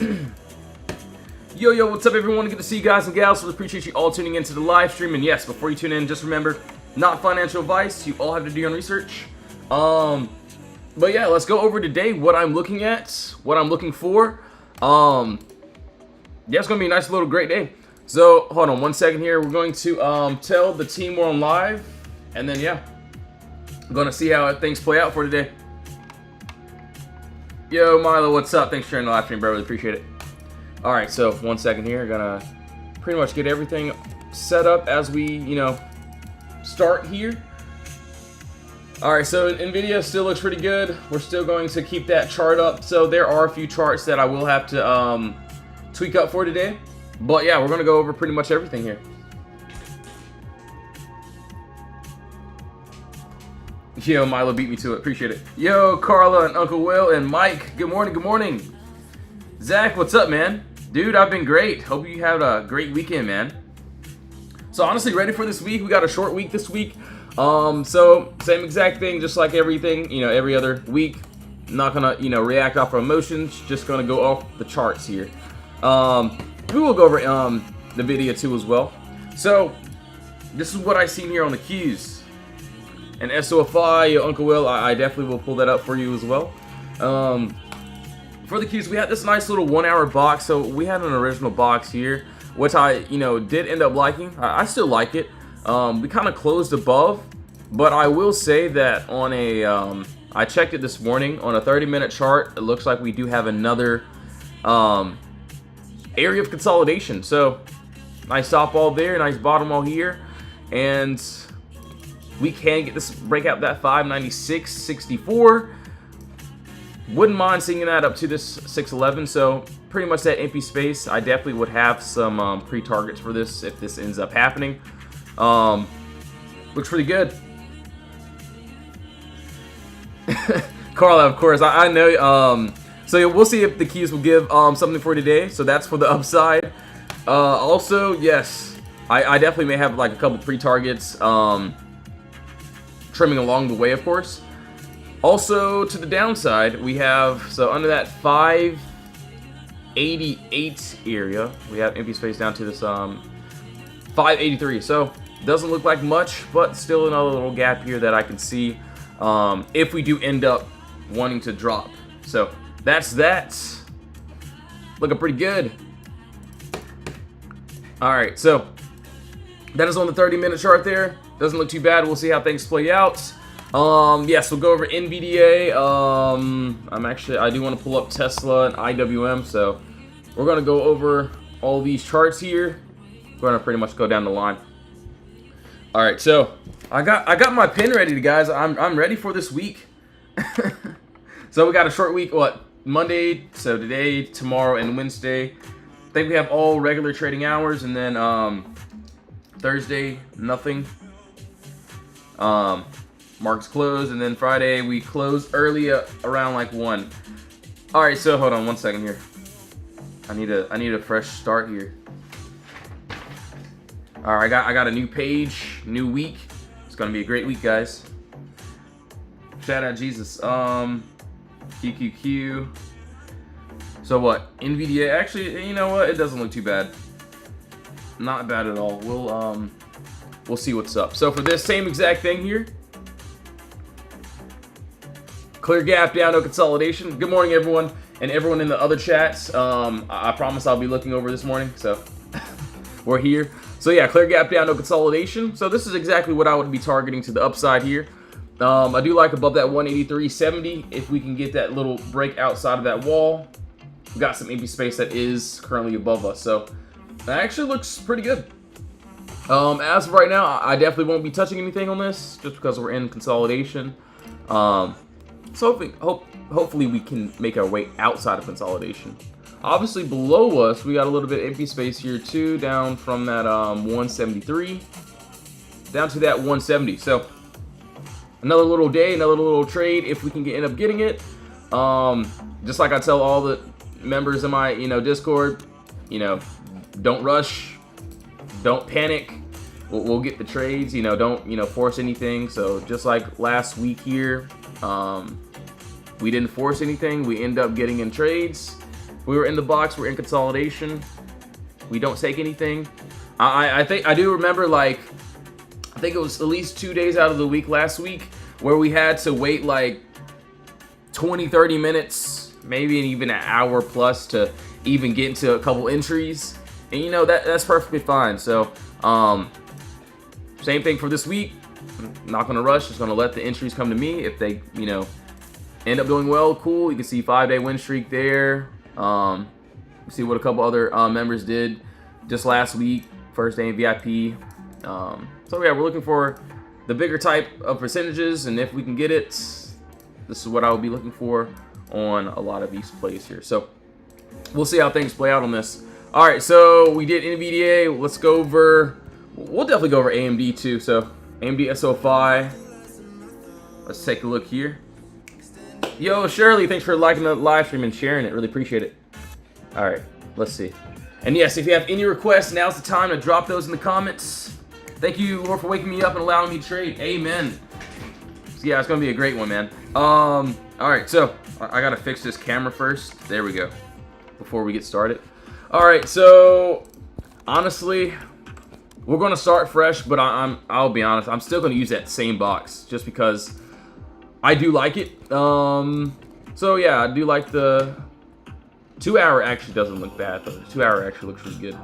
Yo, what's up, everyone? Good to see you guys and gals. We appreciate you all tuning into the live stream. And yes, before you tune in, just remember, not financial advice. You all have to do your own research. But yeah, let's go over today what I'm looking at, what I'm looking for. Yeah, it's gonna be a nice little great day. So hold on one second here. We're going to tell the team we're on live, and then yeah, I'm gonna see how things play out for today. Yo, Milo, what's up? Thanks for sharing the live stream, bro. Really appreciate it. All right, so 1 second here. Gonna pretty much get everything set up as we, start here. All right, so NVIDIA still looks pretty good. We're still going to keep that chart up. So there are a few charts that I will have to tweak up for today. But yeah, we're gonna go over pretty much everything here. Yo, Milo beat me to it. Appreciate it. Yo, Carla and Uncle Will and Mike. Good morning. Good morning. Zach, what's up, man? Dude, I've been great. Hope you had a great weekend, man. So honestly, ready for this week. We got a short week this week. So same exact thing, just like everything, every other week. Not gonna, react off our emotions. Just gonna go off the charts here. We will go over the video too as well. So this is what I seen here on the Qs. And SOFI, Uncle Will, I definitely will pull that up for you as well. For the Qs, we had this nice little 1 hour box. So we had an original box here, which I, did end up liking. I still like it. We kind of closed above, but I will say that on a, I checked it this morning on a 30-minute chart. It looks like we do have another area of consolidation. So nice top wall there, nice bottom wall here, and we can get this breakout that 596.64. Wouldn't mind seeing that up to this 611. So pretty much that empty space. I definitely would have some pre-targets for this if this ends up happening. Looks pretty good. Carla, of course, I know. So we'll see if the Qs will give something for today. So that's for the upside. Also, yes, I definitely may have like a couple pre-targets trimming along the way, of course. Also, to the downside, we have, so under that 588 area, we have empty space down to this 583. So doesn't look like much, but still another little gap here that I can see if we do end up wanting to drop. So that's that. Looking pretty good. All right, so that is on the 30-minute chart there. Doesn't look too bad. We'll see how things play out. Yes, we'll go over NVDA. I do want to pull up Tesla and IWM, so we're gonna go over all these charts here. We're gonna pretty much go down the line. All right, so I got my pen ready, guys. I'm ready for this week. So we got a short week. What, Monday? So today, tomorrow, and Wednesday. I think we have all regular trading hours, and then Thursday nothing. Markets closed, and then Friday we closed early around like 1. All right, so hold on 1 second here. I need a fresh start here. All right, I got a new page, new week. It's gonna be a great week, guys. Shout out Jesus. QQQ. So what? NVIDIA. Actually, you know what? It doesn't look too bad. Not bad at all. We'll see what's up. So for this same exact thing here, clear gap down, no consolidation. Good morning, everyone, and everyone in the other chats. I promise I'll be looking over this morning. So we're here. So yeah, clear gap down, no consolidation. So this is exactly what I would be targeting to the upside here. I do like above that 183.70 if we can get that little break outside of that wall. We've got some empty space that is currently above us. So that actually looks pretty good. As of right now, I definitely won't be touching anything on this just because we're in consolidation. So hopefully we can make our way outside of consolidation. Obviously below us, we got a little bit empty space here too, down from that 173 down to that 170. So another little day, another little trade if we can end up getting it. Just like I tell all the members in my Discord, don't rush, don't panic. We'll get the trades. Don't force anything. So just like last week here, we didn't force anything. We end up getting in trades, we were in the box, we're in consolidation. We don't take anything. I think I do remember, like, I think it was at least 2 days out of the week last week where we had to wait like 20-30 minutes, maybe even an hour plus to even get into a couple entries. And you know, that's perfectly fine. So same thing for this week. I'm not gonna rush, just gonna let the entries come to me. If they, you know, end up doing well, cool. You can see 5-day win streak there. See what a couple other members did just last week, first day in VIP. So yeah, we're looking for the bigger type of percentages, and if we can get it, this is what I would be looking for on a lot of these plays here. So we'll see how things play out on this. All right, so we did NVDA. Let's go over. We'll definitely go over AMD too. So AMD SoFi. Let's take a look here. Yo, Shirley, thanks for liking the live stream and sharing it. Really appreciate it. All right, let's see. And yes, if you have any requests, now's the time to drop those in the comments. Thank you, Lord, for waking me up and allowing me to trade. Amen. So yeah, it's gonna be a great one, man. All right, so I gotta fix this camera first. There we go. Before we get started. All right, so honestly, we're gonna start fresh, but I'll be honest, I'm still gonna use that same box just because I do like it. So yeah, I do like the 2 hour actually doesn't look bad, though. The 2 hour actually looks really good.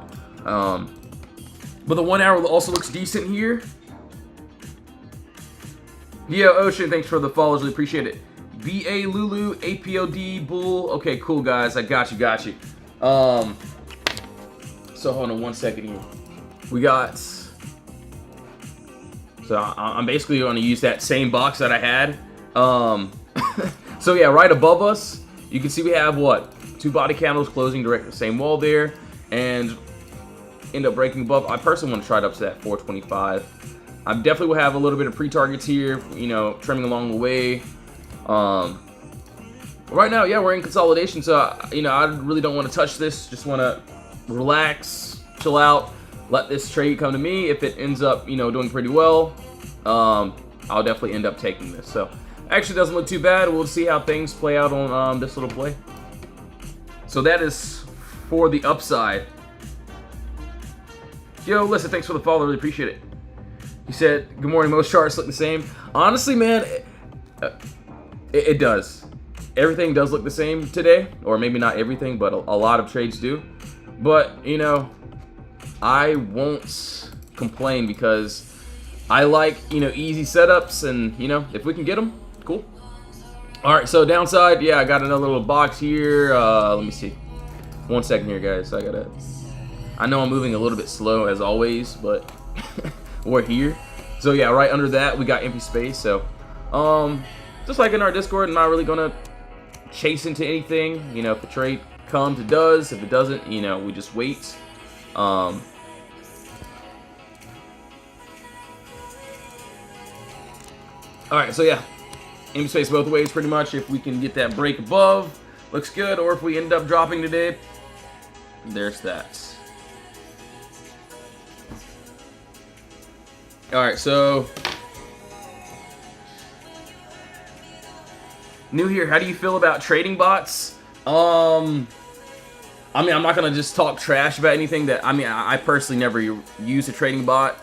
But the 1 hour also looks decent here. Yo, Ocean, thanks for the follows. Really appreciate it. BA Lulu, APOD Bull. Okay, cool, guys. I got you. So hold on 1 second here. We got. So I'm basically going to use that same box that I had. So yeah, right above us, you can see we have what? 2 body candles closing direct to the same wall there, and end up breaking above. I personally want to try it up to that 425. I definitely will have a little bit of pre-targets here, you know, trimming along the way. Right now, yeah, we're in consolidation, so you know, I really don't want to touch this. Just want to relax, chill out, let this trade come to me. If it ends up, you know, doing pretty well, I'll definitely end up taking this. So actually doesn't look too bad. We'll see how things play out on this little play. So that is for the upside. Yo, listen, thanks for the follow. Really appreciate it. He said, good morning, most charts look the same. Honestly, man, it does. Everything does look the same today. Or maybe not everything, but a lot of trades do. But, you know, I won't complain because I like, you know, easy setups. And, you know, if we can get them, cool. All right, so downside, yeah, I got another little box here. Let me see. 1 second here, guys. I know I'm moving a little bit slow as always, but we're here. So yeah, right under that we got empty space. So just like in our Discord, I'm not really gonna chase into anything. You know, if the trade comes, it does. If it doesn't, you know, we just wait. All right, so yeah, empty space both ways pretty much. If we can get that break above, looks good. Or if we end up dropping today, there's that. All right, so new here. How do you feel about trading bots? I mean, I'm not gonna just talk trash about anything that. I mean, I personally never use a trading bot.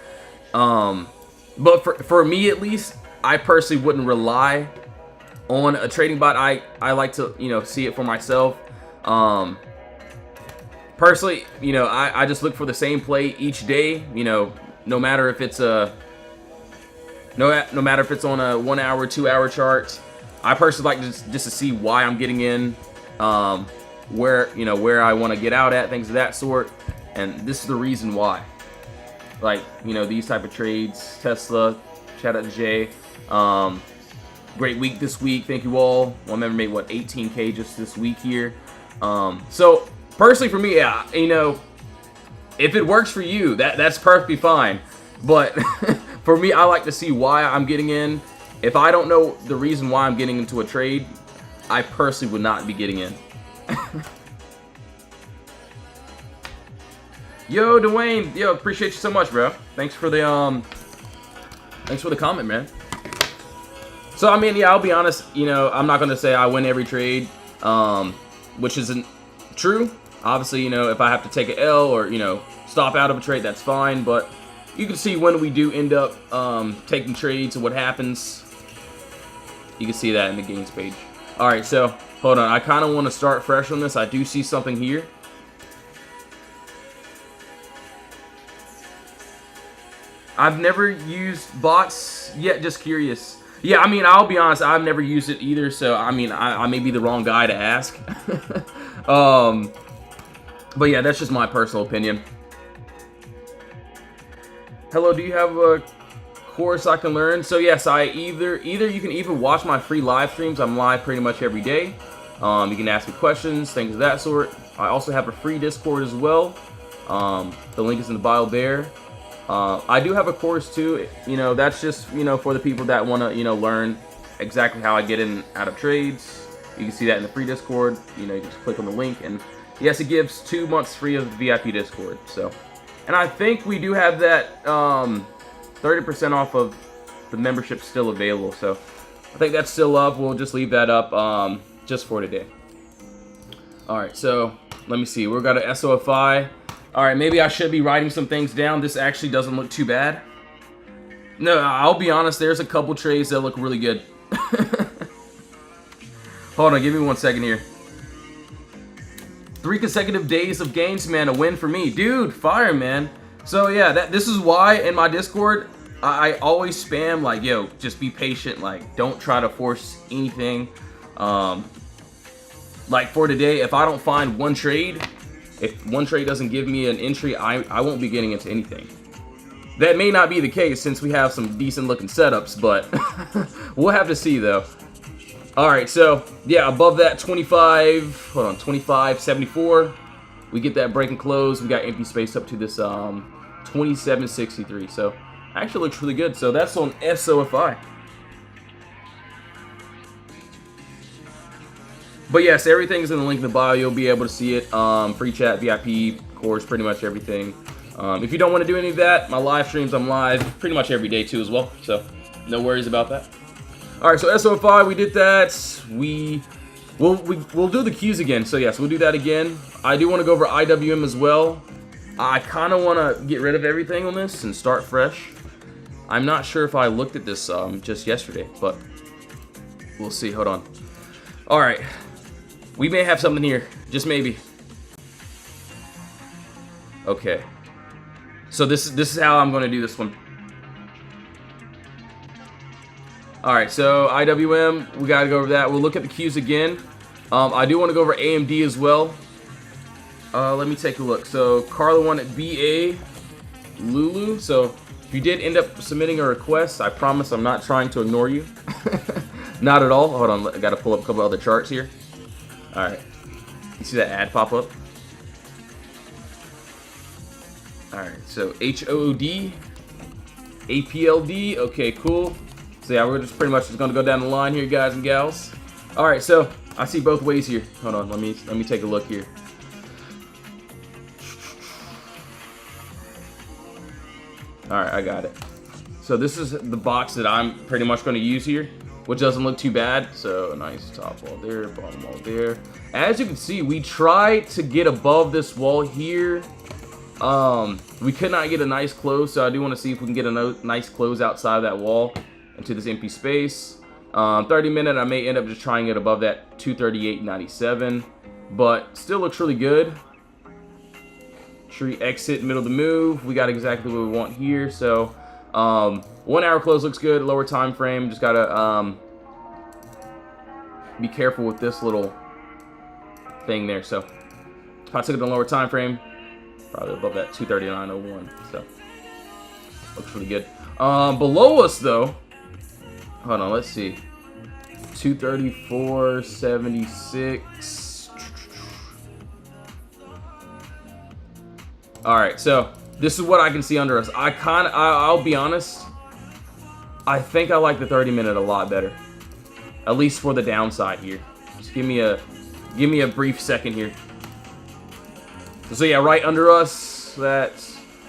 But for me at least, I personally wouldn't rely on a trading bot. I like to, you know, see it for myself. Personally, you know, I just look for the same play each day. You know, no matter if it's a no matter if it's on a 1 hour, 2 hour chart. I personally like just to see why I'm getting in, where I want to get out at, things of that sort, and this is the reason why. Like, you know, these type of trades. Tesla, shout out to Jay. Great week this week. Thank you all. One member made what, 18K just this week here. So personally for me, yeah, you know, if it works for you, that's perfectly fine. But for me, I like to see why I'm getting in. If I don't know the reason why I'm getting into a trade, I personally would not be getting in. Yo, Dwayne, yo, appreciate you so much, bro. Thanks for the comment, man. So I mean, yeah, I'll be honest. You know, I'm not gonna say I win every trade, which isn't True. Obviously, you know, if I have to take an L or, you know, stop out of a trade, that's fine. But you can see when we do end up taking trades and what happens. You can see that in the gains page. All right, so hold on. I kind of want to start fresh on this. I do see something here. I've never used bots yet, just curious. Yeah, I mean, I'll be honest, I've never used it either, so I mean, I may be the wrong guy to ask. But yeah, that's just my personal opinion. Hello, do you have a course I can learn? So yes, either you can even watch my free live streams. I'm live pretty much every day. You can ask me questions, things of that sort. I also have a free Discord as well. The link is in the bio there. I do have a course too, you know, that's just, you know, for the people that want to, you know, learn exactly how I get in and out of trades. You can see that in the free Discord. You know, you can just click on the link, and yes, it gives 2 months free of the VIP Discord. So, and I think we do have that 30% off of the membership still available. So I think that's still up. We'll just leave that up just for today. All right, so let me see. We've got an SOFI. All right, maybe I should be writing some things down. This actually doesn't look too bad. No, I'll be honest. There's a couple trades that look really good. Hold on, give me 1 second here. 3 consecutive days of gains, man. A win for me. Dude, fire, man. So, yeah, this is why in my Discord, I always spam, like, yo, just be patient. Like, don't try to force anything. Like, for today, if I don't find one trade... If one trade doesn't give me an entry, I won't be getting into anything. That may not be the case since we have some decent looking setups, but we'll have to see though. All right, so yeah, above that 25.74, we get that break and close. We got empty space up to this 27.63. So actually looks really good. So that's on SOFI. But yes, everything's in the link in the bio. You'll be able to see it. Free chat, VIP, course, pretty much everything. If you don't want to do any of that, my live streams, I'm live pretty much every day too as well. So no worries about that. All right, so SOFI, we did that. We'll do the Qs again. So yes, we'll do that again. I do want to go over IWM as well. I kind of want to get rid of everything on this and start fresh. I'm not sure if I looked at this just yesterday, but we'll see. Hold on. All right. We may have something here, just maybe. Okay. So this is how I'm going to do this one. All right, so IWM, we got to go over that. We'll look at the Qs again. I do want to go over AMD as well. Let me take a look. So Carla won at BA Lulu. So if you did end up submitting a request, I promise I'm not trying to ignore you. Not at all. Hold on, I got to pull up a couple other charts here. All right, you see that ad pop up? All right, so HOOD, APLD. Okay, cool. So yeah, we're just pretty much just gonna go down the line here, guys and gals. All right, so I see both ways here. Hold on, let me take a look here. All right, I got it. So this is the box that I'm pretty much going to use here, which doesn't look too bad. So nice top wall there, bottom wall there. As you can see, we tried to get above this wall here. We could not get a nice close, so I do want to see if we can get a nice close outside of that wall into this empty space. 30 minute, I may end up just trying it above that 238.97, but still looks really good. Tree exit, middle of the move. We got exactly what we want here. So 1 hour close looks good. Lower time frame. Just gotta be careful with this little thing there. So if I took it on lower time frame, probably above that 239.01. So looks really good. Below us though, hold on. Let's see. 234.76. All right, so this is what I can see under us. I'll be honest, I think I like the 30 minute a lot better, at least for the downside here. Just give me a brief second here. So yeah, right under us, that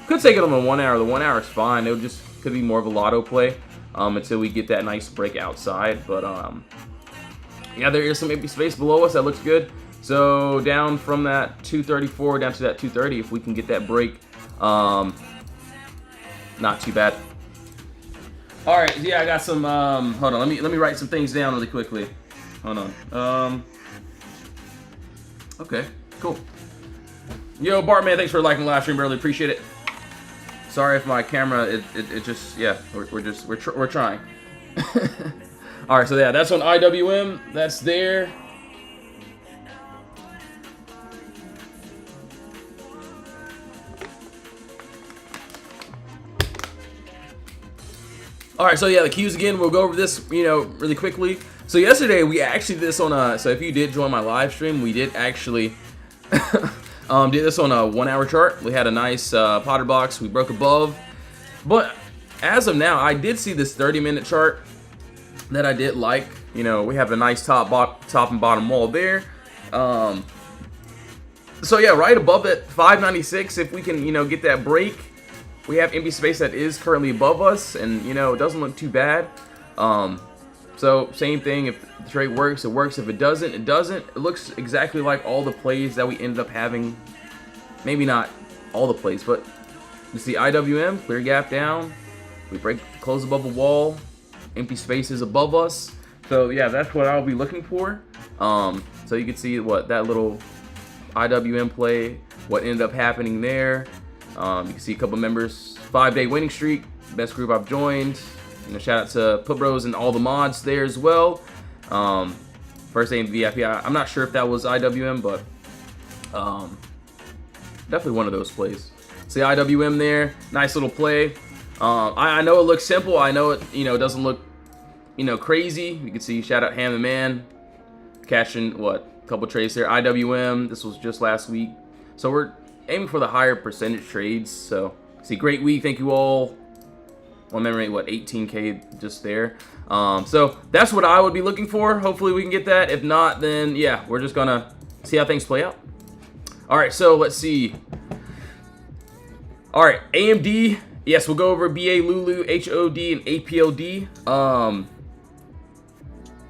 could take it on the 1 hour. The 1 hour is fine. It just could be more of a lotto play until we get that nice break outside. But yeah, there is some empty space below us that looks good. So down from that 234 down to that 230, if we can get that break, not too bad. All right, yeah, I got some. Hold on, let me write some things down really quickly. Hold on. Okay, cool. Yo, Bartman, thanks for liking the live stream. Really appreciate it. Sorry if my camera, it just, yeah, we're trying. All right, so yeah, that's on IWM. That's there. All right, so yeah, the cues again. We'll go over this, really quickly. So yesterday we actually did this on a. So if you did join my live stream, we did actually did this on a 1 hour chart. We had a nice Potter box. We broke above, but as of now, I did see this 30-minute chart that I did like. We have a nice top and bottom wall there. So yeah, right above that 596. If we can, get that break. We have empty space that is currently above us, and it doesn't look too bad. So same thing. If the trade works, it works. If it doesn't, it doesn't. It looks exactly like all the plays that we ended up having. Maybe not all the plays, but you see IWM, clear gap down. We break, close above a wall. Empty space is above us. So yeah, that's what I'll be looking for. So you can see what that little IWM play, what ended up happening there. You can see a couple members, 5-day winning streak, best group I've joined. Shout out to Put Bros and all the mods there as well. First day in VIP. I'm not sure if that was IWM, but definitely one of those plays. See IWM there, nice little play. I know it looks simple. I know it, doesn't look, crazy. You can see shout out Ham the Man, catching a couple trades there. IWM. This was just last week, so we're aiming for the higher percentage trades. So see, great week. Thank you all. One memory, 18K just there. So that's what I would be looking for. Hopefully we can get that. If not, then yeah, we're just gonna see how things play out. All right, so let's see. All right, AMD. Yes, we'll go over BA, Lulu, HOD, and APLD.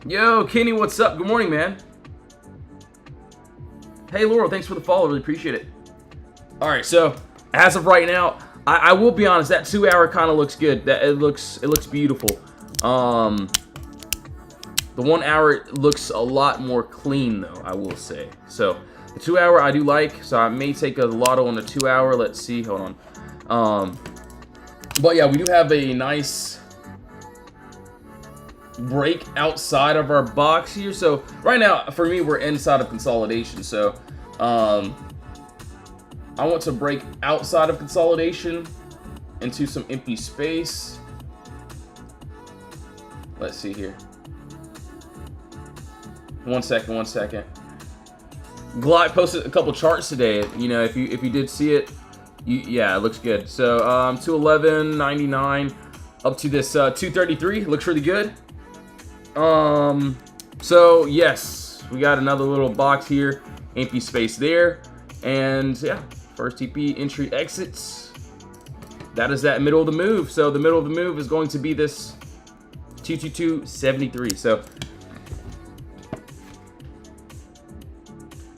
Yo, Kenny, what's up? Good morning, man. Hey, Laurel, thanks for the follow. Really appreciate it. All right, so as of right now, I will be honest, that 2 hour kind of looks good. That it looks beautiful. The 1 hour looks a lot more clean though, I will say. So the 2 hour I do like, so I may take a lotto on the 2 hour. Let's see, hold on. But yeah, we do have a nice break outside of our box here. So right now, for me, we're inside of consolidation. So I want to break outside of consolidation into some empty space. Let's see here. One second. Glide posted a couple charts today. If you did see it, yeah, it looks good. So 211.99 up to this 233 looks really good. So yes, we got another little box here, empty space there, and yeah. First TP, entry, exits. That is that middle of the move. So the middle of the move is going to be this 222.73. So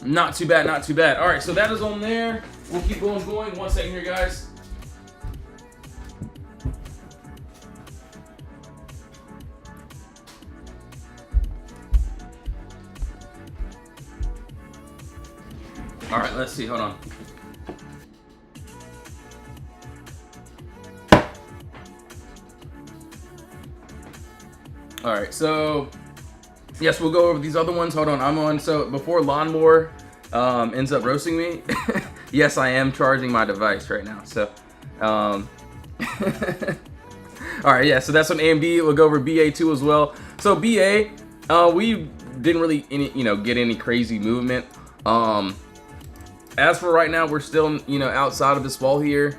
not too bad, not too bad. All right, so that is on there. We'll keep going. 1 second here, guys. All right, let's see. Hold on. All right, so yes, we'll go over these other ones. Hold on, I'm on. So before Lawnmower ends up roasting me, yes, I am charging my device right now. So, all right, yeah. So that's on AMD. We'll go over BA2 as well. So BA, we didn't really get any crazy movement. As for right now, we're still outside of this wall here.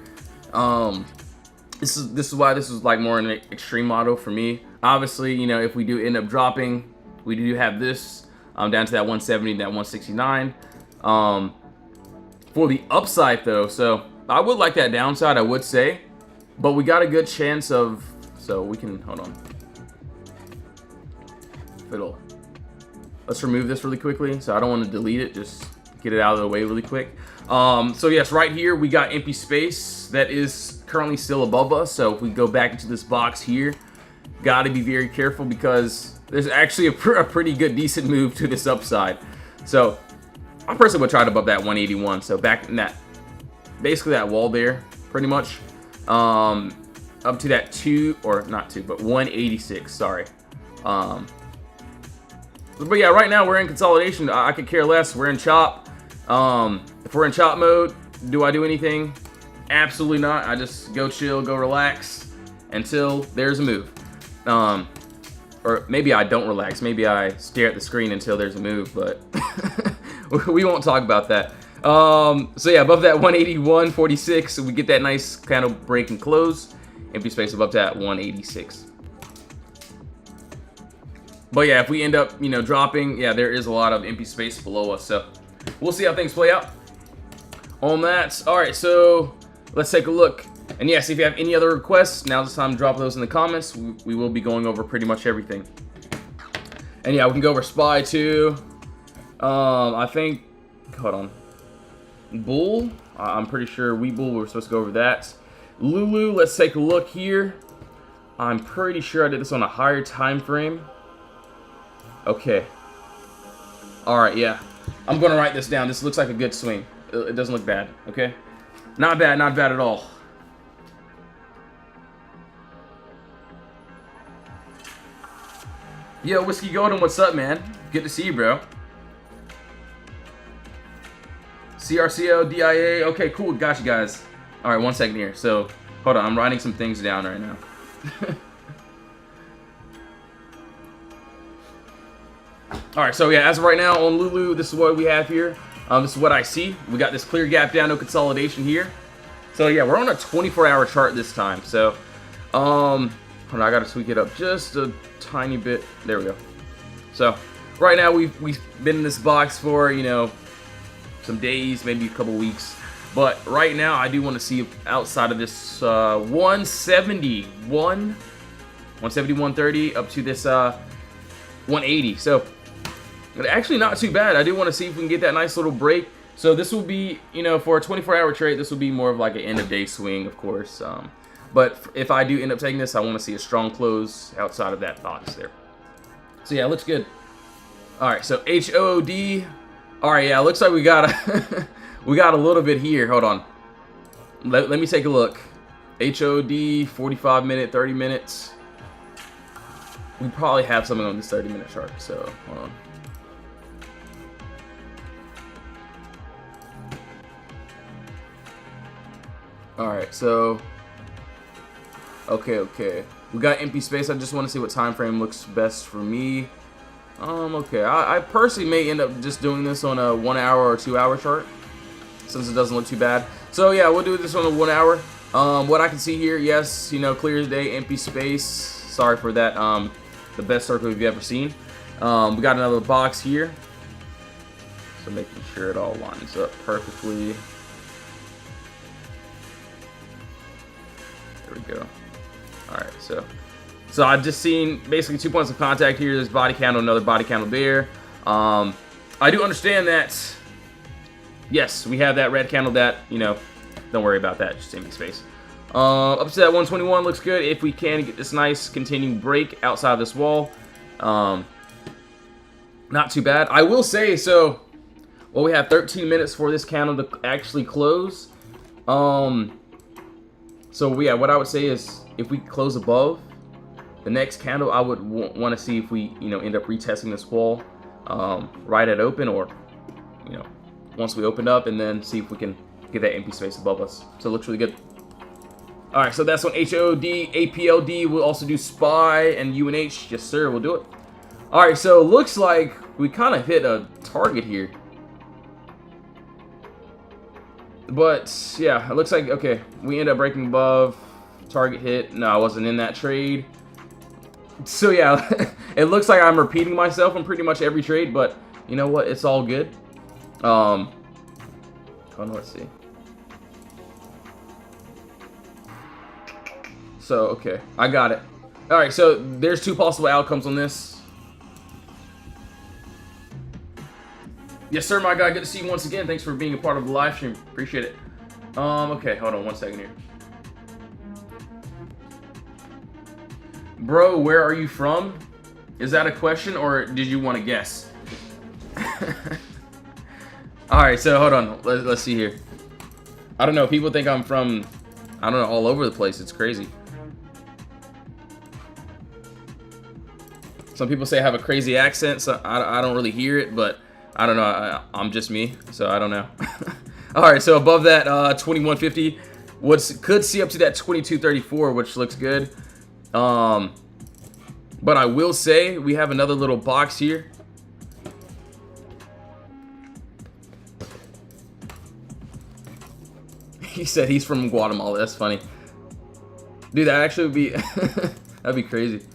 This is why this is like more an extreme model for me. Obviously, if we do end up dropping, we do have this down to that 170, that 169. For the upside though, so I would like that downside, I would say, but we got a good chance of, so we can, hold on. Fiddle. let's remove this really quickly. So I don't want to delete it, just get it out of the way really quick. So yes, right here we got empty space that is currently still above us. So if we go back into this box here, got to be very careful because there's actually a pretty good decent move to this upside. So I personally would try to above that 181. So back in that, basically that wall there, pretty much, up to that 186. Sorry. But yeah, right now we're in consolidation. I could care less. We're in chop. If we're in chop mode, do I do anything? Absolutely not. I just go chill, go relax until there's a move. Or maybe I don't relax. Maybe I stare at the screen until there's a move, but we won't talk about that. So yeah, above that 181.46, we get that nice kind of break and close. Empty space above that 186. But yeah, if we end up, you know, dropping, yeah, there is a lot of empty space below us. So we'll see how things play out on that. All right, so let's take a look. And yes, if you have any other requests, now's the time to drop those in the comments. We will be going over pretty much everything. And yeah, we can go over SPY too. I think, hold on. Bull, I'm pretty sure Webull, we're supposed to go over that. Lulu, let's take a look here. I'm pretty sure I did this on a higher time frame. Okay. Alright, yeah. I'm going to write this down. This looks like a good swing. It doesn't look bad, okay? Not bad at all. Yo, Whiskey Golden, what's up, man? Good to see you, bro. CRCO, DIA. Okay, cool. Got you guys. All right, 1 second here. So, hold on. I'm writing some things down right now. All right, so yeah, as of right now on Lulu, this is what we have here. This is what I see. We got this clear gap down, no consolidation here. So yeah, we're on a 24-hour chart this time. So, hold on, I gotta tweak it up just a tiny bit. There we go. So, right now we've been in this box for, you know, some days, maybe a couple weeks. But right now, I do want to see outside of this 130 up to this 180. So actually not too bad. I do want to see if we can get that nice little break. So this will be, you know, for a 24-hour trade, this will be more of like an end-of-day swing, of course. But if I do end up taking this, I want to see a strong close outside of that box there. So yeah, it looks good. All right, so HOD. All right, yeah, looks like we got a we got a little bit here. Hold on. Let me take a look. HOD, 45 minute, 30 minutes. We probably have something on this 30-minute chart. So hold on. All right, so okay. We got empty space. I just want to see what time frame looks best for me. Okay, I personally may end up just doing this on a 1 hour or 2 hour chart, since it doesn't look too bad. So yeah, we'll do this on a 1 hour. What I can see here, yes, you know, clear as day, empty space. Sorry for that. The best circle we've ever seen. We got another box here, so making sure it all lines up perfectly. There we go. All right, so I've just seen basically 2 points of contact here. There's body candle, another body candle there. I do understand that. Yes, we have that red candle that, you know, don't worry about that, just empty space. Up to that 121 looks good. If we can get this nice continuing break outside of this wall, not too bad. I will say, so, well, we have 13 minutes for this candle to actually close. So yeah, what I would say is if we close above the next candle, I would want to see if we, you know, end up retesting this wall right at open, or, you know, once we open up, and then see if we can get that empty space above us. So it looks really good. All right, so that's on HOD, APLD. We'll also do SPY and UNH. Yes, sir, we'll do it. All right, so it looks like we kind of hit a target here. But yeah, it looks like, okay, we end up breaking above target hit. No, I wasn't in that trade. So yeah, it looks like I'm repeating myself in pretty much every trade, but you know what? It's all good. Hold on, let's see. So, okay, I got it. All right, so there's two possible outcomes on this. Yes, sir, my guy. Good to see you once again. Thanks for being a part of the live stream. Appreciate it. Okay, hold on 1 second here. Bro, where are you from? Is that a question or did you want to guess? Alright, so hold on. Let's see here. I don't know. People think I'm from, I don't know, all over the place. It's crazy. Some people say I have a crazy accent, so I don't really hear it, but I don't know. I'm just me, so I don't know. Alright, so above that 2150, could see up to that 2234, which looks good. But I will say we have another little box here. He said he's from Guatemala. That's funny. Dude, that actually would be that'd be crazy.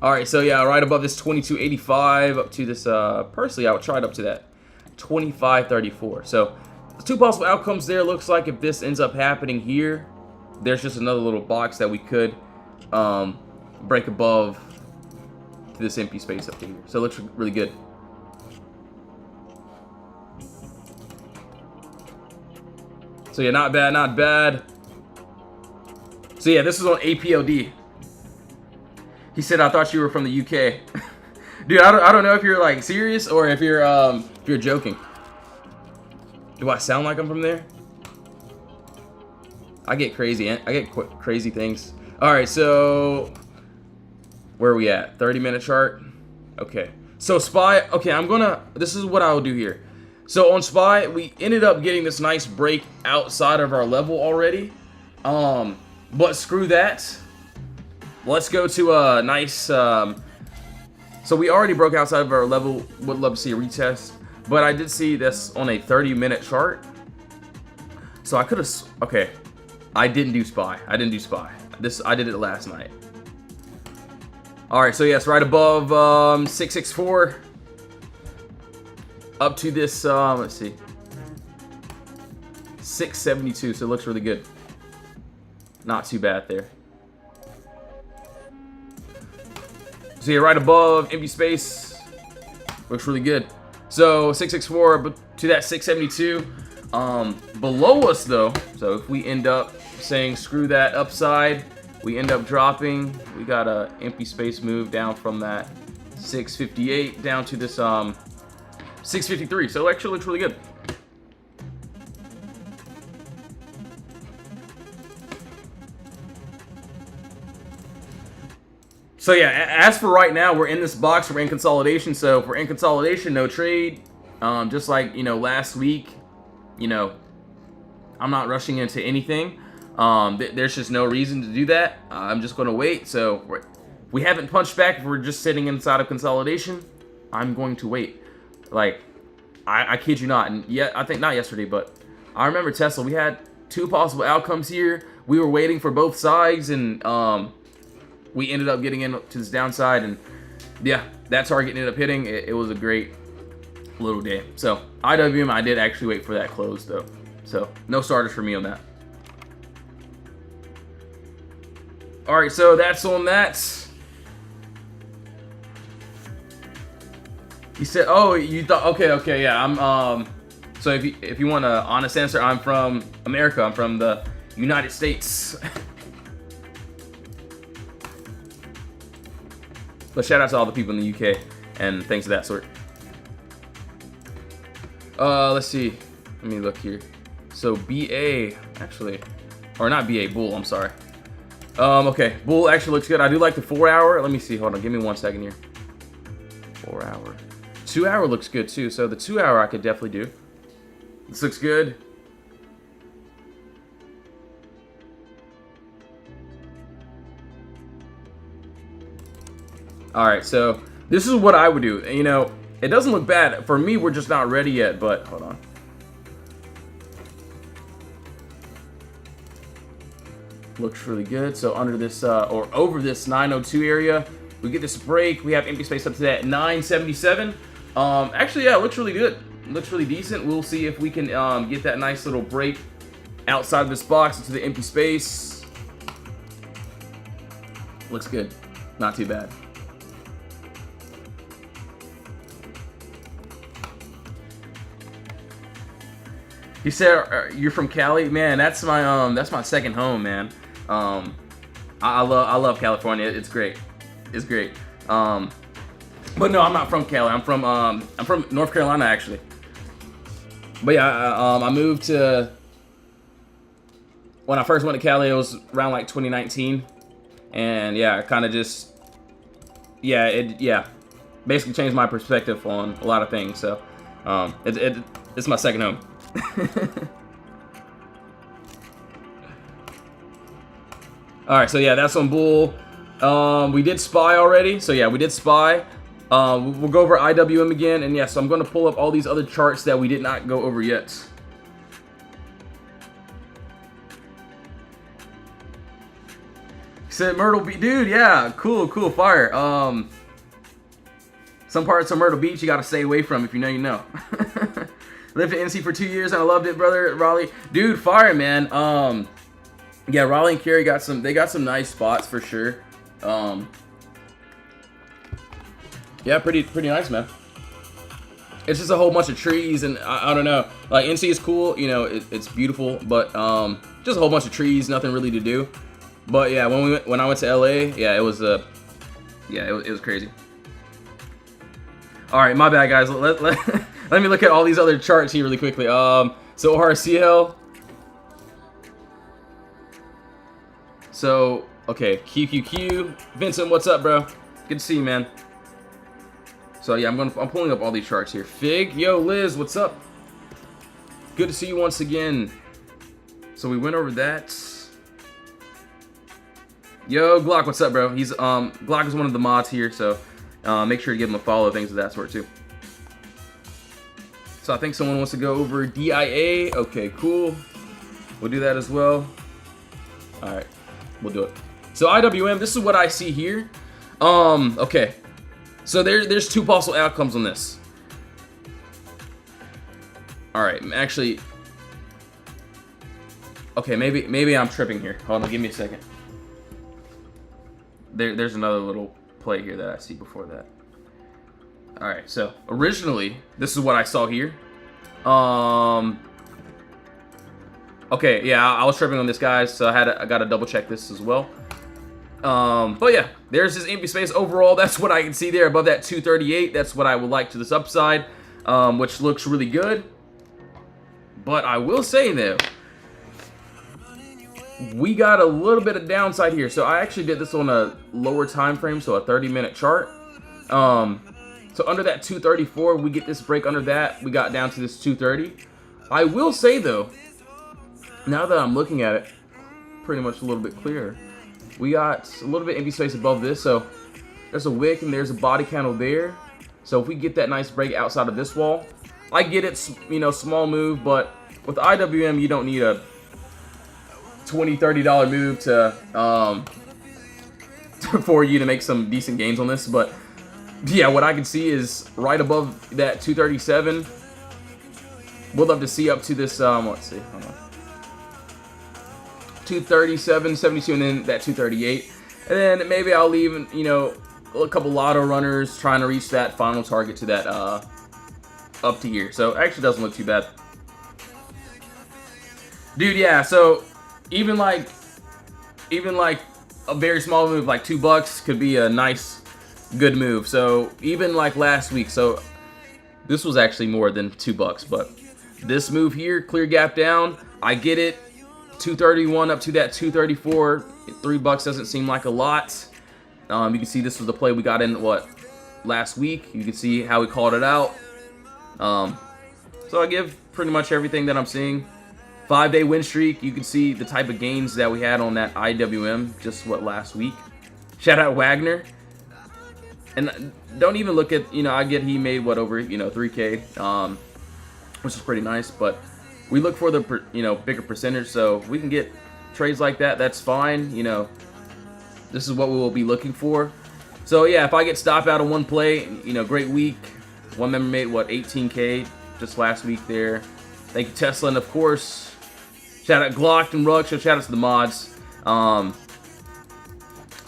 Alright, so yeah, right above this 2285 up to this personally I would try it up to that 2534. So two possible outcomes there. Looks like if this ends up happening here, there's just another little box that we could break above this empty space up here. So it looks really good. So yeah, not bad, not bad. So yeah, this is on APLD. He said, I thought you were from the UK. Dude, I don't know if you're like serious or if you're joking. Do I sound like I'm from there? I get crazy. I get crazy things. All right, so where are we at? 30-minute chart. Okay. So SPY. Okay, this is what I'll do here. So on SPY, we ended up getting this nice break outside of our level already. But screw that. Let's go to a nice. So we already broke outside of our level. Would love to see a retest. But I did see this on a 30-minute chart. So I could have. Okay. I didn't do SPY. I did it last night. Alright, so yes, right above 664. Up to this, let's see. 672, so it looks really good. Not too bad there. So yeah, right above empty space. Looks really good. So 664 but to that 672. Below us though, so if we end up saying screw that upside, we end up dropping. We got a empty space move down from that 658 down to this 653. So it actually looks really good. So yeah, as for right now, we're in this box. We're in consolidation. So if we're in consolidation, no trade. Just like last week, I'm not rushing into anything. There's just no reason to do that. I'm just going to wait. So we haven't punched back. If we're just sitting inside of consolidation, I'm going to wait. Like, I kid you not. And yet, I think not yesterday, but I remember Tesla. We had two possible outcomes here. We were waiting for both sides, and we ended up getting into this downside. And yeah, that target ended up hitting. It was a great little day. So IWM, I did actually wait for that close though. So no starters for me on that. All right, so that's on that. He said, "Oh, you thought? Okay, yeah. I'm So if you want an honest answer, I'm from America. I'm from the United States." But shout out to all the people in the UK and things of that sort. Let's see. Let me look here. So BA actually, or not BA, Bull. I'm sorry. Okay, Bull actually looks good. I do like the 4 hour. Let me see. Hold on. Give me 1 second here. 4 hour. 2 hour looks good too. So the 2 hour I could definitely do. This looks good. All right, so this is what I would do. It doesn't look bad. For me, we're just not ready yet, but hold on. Looks really good. So under this, or over this 902 area, we get this break. We have empty space up to that 977. Actually, yeah, it looks really good. It looks really decent. We'll see if we can get that nice little break outside of this box into the empty space. Looks good. Not too bad. He said, "You're from Cali, man. That's my second home, man. I love California. It's great. It's great. But no, I'm not from Cali. I'm from North Carolina actually. But yeah, I moved to. When I first went to Cali, it was around like 2019, and yeah, kind of just, basically changed my perspective on a lot of things. So, it's my second home. All right, so yeah, that's on Bull. We did Spy already, so yeah, we did Spy. We'll go over IWM again, and yeah, so I'm going to pull up all these other charts that we did not go over yet. Said Myrtle Beach, dude. Yeah, cool, fire. Some parts of Myrtle Beach you gotta stay away from. If you know, you know. Lived in NC for 2 years and I loved it, brother. Raleigh, dude, fire, man. Yeah, Raleigh and Cary got some. They got some nice spots for sure. Yeah, pretty nice, man. It's just a whole bunch of trees, and I don't know. Like NC is cool, you know, it's beautiful, but just a whole bunch of trees, nothing really to do. But yeah, when I went to LA, yeah, it was it was crazy. All right, my bad, guys. Let me look at all these other charts here really quickly. So RCL. So okay, QQQ. Vincent, what's up, bro? Good to see you, man. So yeah, I'm pulling up all these charts here. Fig, yo, Liz, what's up? Good to see you once again. So we went over that. Yo, Glock, what's up, bro? He's Glock is one of the mods here, so make sure to give him a follow, things of that sort too. So I think someone wants to go over DIA. Okay, cool. We'll do that as well. All right, we'll do it. So IWM, this is what I see here. Okay. So there's two possible outcomes on this. All right, actually. Okay, maybe I'm tripping here. Hold on, give me a second. There's another little play here that I see before that. All right, so originally this is what I saw here. Okay, yeah, I was tripping on this, guys, so I got to double check this as well. But yeah, there's this empty space overall. That's what I can see there above that 238. That's what I would like to this upside, which looks really good. But I will say though, we got a little bit of downside here. So I actually did this on a lower time frame, so a 30-minute chart. So under that 234, we get this break under that. We got down to this 230. I will say though, now that I'm looking at it, pretty much a little bit clearer. We got a little bit empty space above this, so there's a wick and there's a body candle there. So if we get that nice break outside of this wall, I get it, you know, small move, but with IWM, you don't need a $20, $30 move to for you to make some decent gains on this. But yeah, what I can see is right above that 237. We'll love to see up to this. Let's see, hold on. 237, 72, and then that 238. And then maybe I'll leave, you know, a couple lotto runners trying to reach that final target to that up to here. So actually doesn't look too bad. Dude, yeah, so even like a very small move like $2 could be a nice good move. So even like last week, so this was actually more than $2, but this move here, clear gap down, I get it. 231 up to that 234. $3 doesn't seem like a lot. You can see this was the play we got in last week. You can see how we called it out. So I give pretty much everything that I'm seeing. 5-day win streak. You can see the type of gains that we had on that IWM just last week. Shout out Wagner. And don't even look at, you know, I get he made over, you know, 3K, which is pretty nice, but we look for the, you know, bigger percentage, so we can get trades like that. That's fine. You know, this is what we will be looking for. So yeah, if I get stopped out of one play, you know, great week. One member made 18K just last week there. Thank you, Tesla, and of course, shout out Glock and Rug. So shout out to the mods. So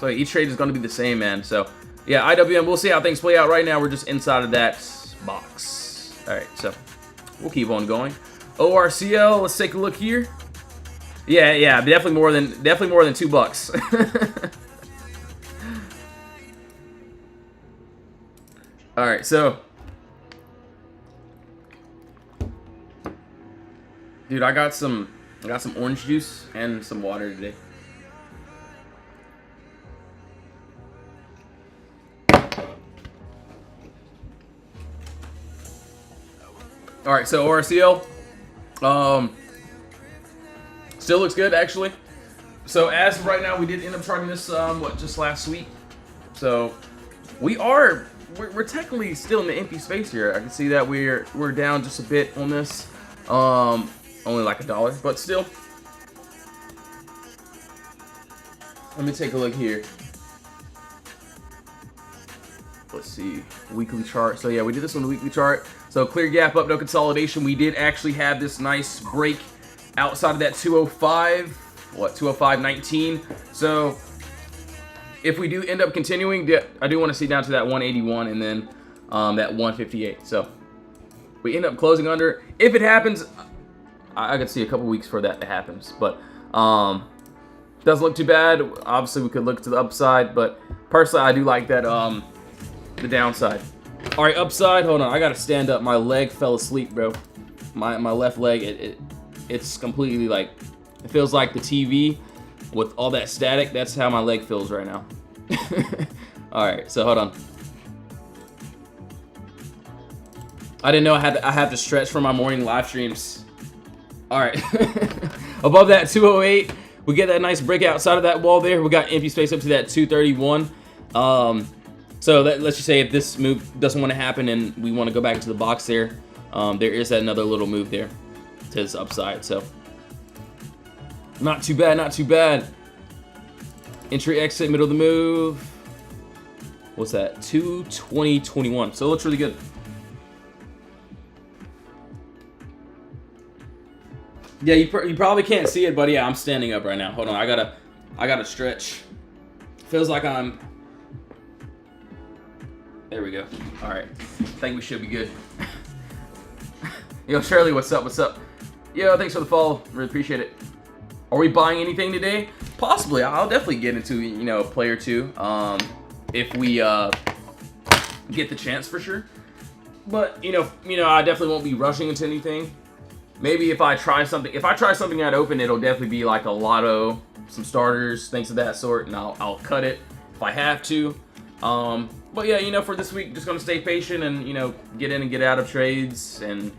each trade is going to be the same, man. So yeah, IWM. We'll see how things play out. Right now, we're just inside of that box. All right, so we'll keep on going. ORCL, let's take a look here. Yeah, definitely more than $2. All right, so, dude, I got some orange juice and some water today. All right, so ORCL, still looks good actually. So as of right now, we did end up charting this just last week. So we're technically still in the empty space here. I can see that we're down just a bit on this, only like $1, but still. Let me take a look here. Let's see, weekly chart. So yeah, we did this on the weekly chart. So clear gap up, no consolidation. We did actually have this nice break outside of that 205, 205.19. So if we do end up continuing, I do want to see down to that 181 and then that 158. So we end up closing under. If it happens, I could see a couple weeks for that to happen. But doesn't look too bad. Obviously, we could look to the upside, but personally, I do like that the downside. All right, upside. Hold on, I gotta stand up. My leg fell asleep, bro. My left leg, it's completely like, it feels like the TV with all that static. That's how my leg feels right now. All right, so hold on. I didn't know I had to stretch for my morning live streams. All right, above that 208, we get that nice break outside of that wall there. We got empty space up to that 231. So let's just say if this move doesn't want to happen and we want to go back into the box there, there is another little move there to this upside. So not too bad, not too bad. Entry, exit, middle of the move. What's that? 220.21. So it looks really good. Yeah, you probably can't see it, but yeah, I'm standing up right now. Hold on, I gotta stretch. Feels like I'm. There we go. All right, I think we should be good. Yo, Shirley, what's up? What's up? Yo, thanks for the follow. Really appreciate it. Are we buying anything today? Possibly. I'll definitely get into a play or two if we get the chance for sure. But I definitely won't be rushing into anything. Maybe if I try something at open, it'll definitely be like a lotto, some starters, things of that sort, and I'll cut it if I have to. But yeah, for this week, just gonna stay patient and get in and get out of trades, and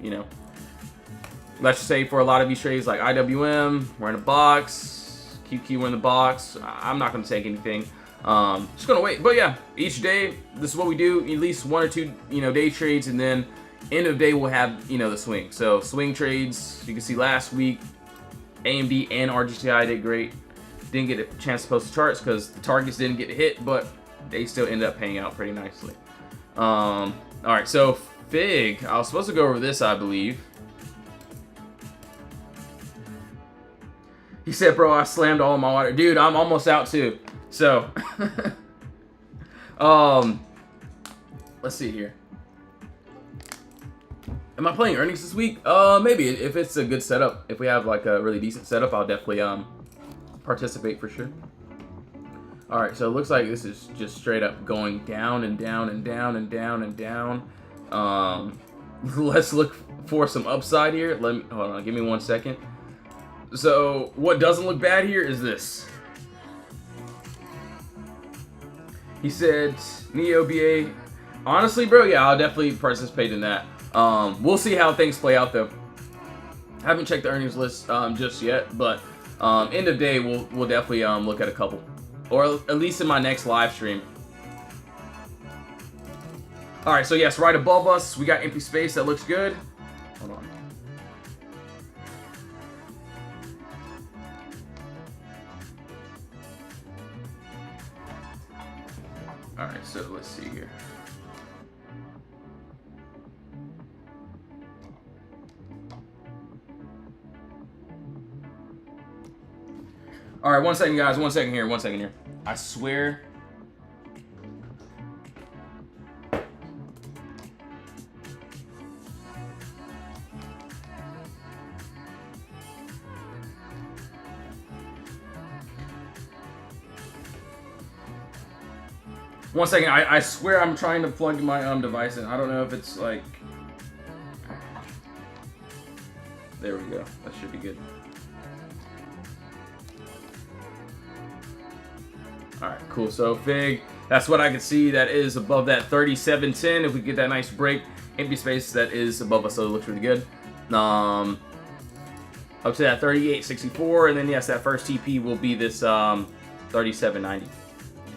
let's just say for a lot of these trades like IWM, we're in a box, QQ, we're in the box. I'm not gonna take anything. Just gonna wait. But yeah, each day, this is what we do. At least 1 or 2 day trades, and then end of day we'll have the swing. So swing trades, you can see last week AMD and RGTI did great. Didn't get a chance to post the charts because the targets didn't get hit, but they still ended up paying out pretty nicely. All right, so Fig, I was supposed to go over this, I believe. He said, bro, I slammed all of my water. Dude, I'm almost out too. So let's see here. Am I playing earnings this week? Maybe, if it's a good setup. If we have like a really decent setup, I'll definitely participate for sure. All right, so it looks like this is just straight up going down and down and down and down and down. Let's look for some upside here. Hold on, give me 1 second. So what doesn't look bad here is this. He said Neo BA. Honestly, bro, yeah, I'll definitely participate in that. We'll see how things play out though. I haven't checked the earnings list just yet, but end of day we'll definitely look at a couple, or at least in my next live stream. All right, so yes, right above us we got empty space. That looks good. Hold on. All right, so let's see here. All right, 1 second, guys. 1 second here. 1 second here. I swear. 1 second. I swear I'm trying to plug my device in. I don't know if it's like. There we go. That should be good. All right, cool. So Fig, that's what I can see. That is above that 37.10. If we get that nice break, empty space that is above us, so it looks really good. Up to that 38.64, and then yes, that first TP will be this 37.90.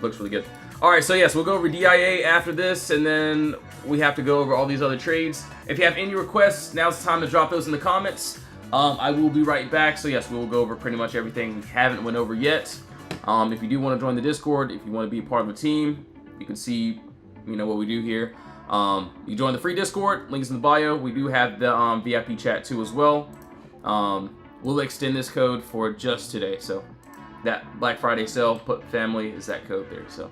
Looks really good. All right, so yes, we'll go over DIA after this, and then we have to go over all these other trades. If you have any requests, now's the time to drop those in the comments. I will be right back. So yes, we will go over pretty much everything we haven't went over yet. If you do want to join the Discord, if you want to be a part of the team, you can see, you know, what we do here. You join the free Discord, links in the bio. We do have the VIP chat too as well. We'll extend this code for just today. So that Black Friday sale, put family is that code there. So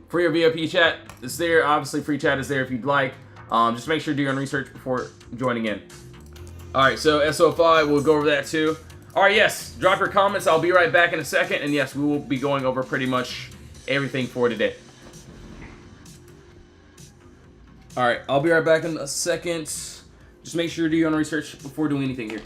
free or VIP chat is there. Obviously, free chat is there if you'd like. Just make sure to do your own research before joining in. All right, so SO5, we'll go over that too. All right, yes, drop your comments. I'll be right back in a second. And yes, we will be going over pretty much everything for today. All right, I'll be right back in a second. Just make sure to do your own research before doing anything here.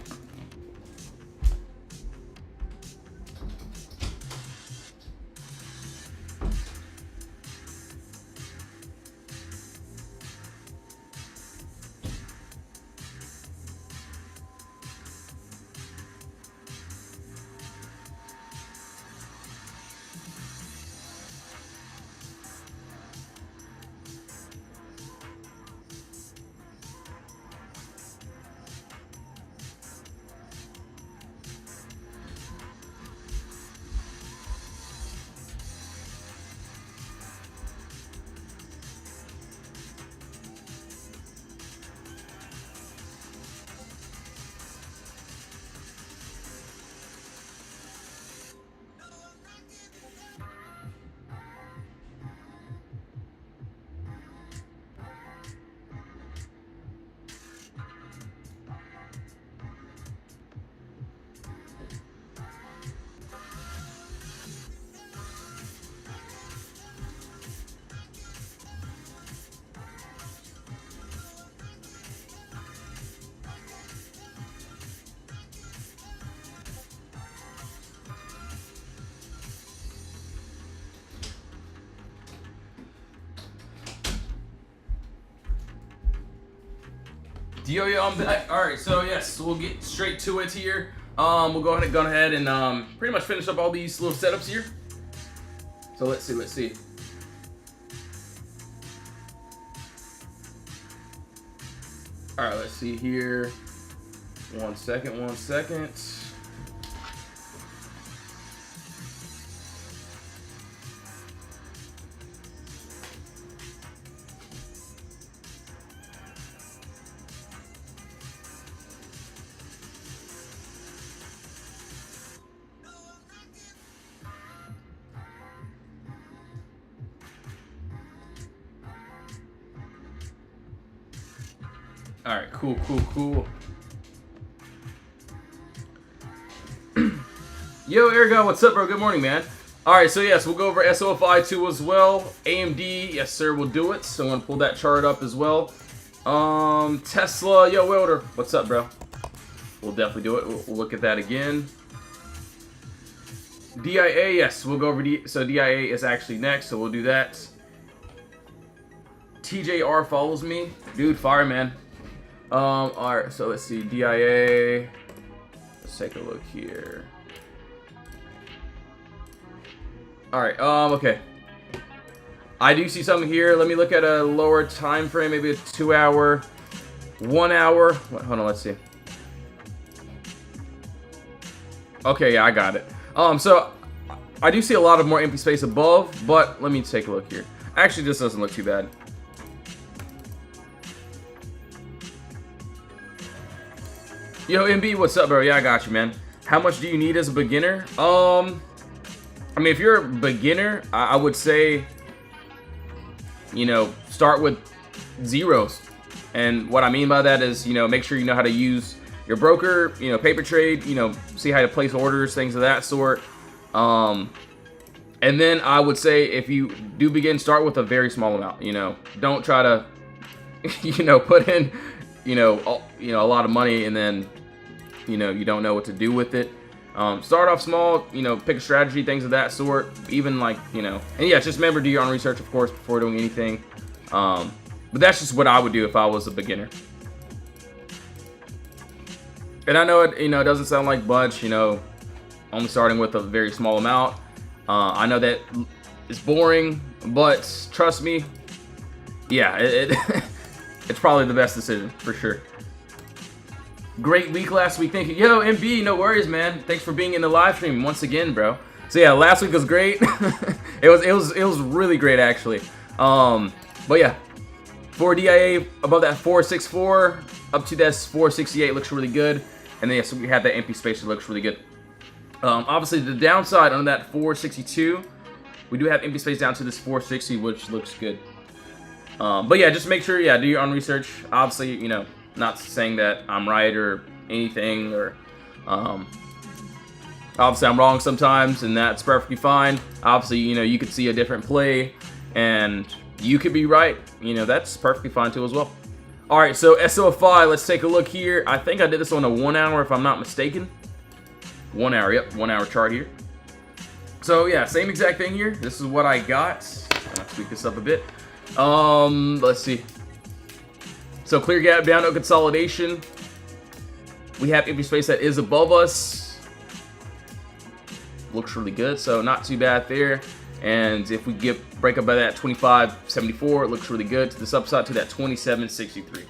Yo, I'm back. All right, so yes, we'll get straight to it here. We'll go ahead and pretty much finish up all these little setups here. So let's see. All right, let's see here. One second. All right, cool. Yo, Ergo, what's up, bro? Good morning, man. All right, so yes, we'll go over SOFI 2 as well. AMD, yes, sir, we'll do it. So I'm gonna pull that chart up as well. Tesla, yo, Wilder, what's up, bro? We'll definitely do it. We'll look at that again. DIA, yes, we'll go over so DIA is actually next, so we'll do that. TJR follows me, dude. Fire, man. All right, so let's see, DIA. Let's take a look here. All right, okay. I do see something here. Let me look at a lower time frame, maybe a 2 hour, 1 hour. Wait, hold on, let's see. Okay, yeah, I got it. So I do see a lot of more empty space above, but let me take a look here. Actually, this doesn't look too bad. Yo, MB, what's up, bro? Yeah, I got you, man. How much do you need as a beginner? I mean, if you're a beginner, I would say, you know, start with zeros. And what I mean by that is, you know, make sure you know how to use your broker, you know, paper trade, you know, see how to place orders, things of that sort. And then I would say if you do begin, start with a very small amount. You know, don't try to, you know, put in, you know, a lot of money and then, you know, you don't know what to do with it. Start off small, you know, pick a strategy, things of that sort. Even like, you know, and yeah, just remember, do your own research, of course, before doing anything. But that's just what I would do if I was a beginner. And I know it, you know, it doesn't sound like much, you know, only starting with a very small amount. I know that it's boring, but trust me, yeah, it's probably the best decision for sure. Great week last week. Thank you. Yo, MB, no worries, man. Thanks for being in the live stream once again, bro. So yeah, last week was great. it was really great actually. But yeah, for DIA above that 464 up to that 468 looks really good. And then yeah, so we have that empty space that looks really good. Obviously the downside on that 462, we do have empty space down to this 460, which looks good. But yeah, just make sure, yeah, do your own research. Obviously, you know, not saying that I'm right or anything, or obviously I'm wrong sometimes, and that's perfectly fine. Obviously, you know, you could see a different play and you could be right. You know, that's perfectly fine too as well. All right, so SOFI, let's take a look here. I think I did this on a 1 hour if I'm not mistaken. 1 hour, yep, 1 hour chart here. So yeah, same exact thing here. This is what I got. Let's tweak this up a bit. Let's see. So clear gap down, no consolidation. We have empty space that is above us. Looks really good, so not too bad there. And if we break up by that 25.74, it looks really good. To this upside to that 27.63.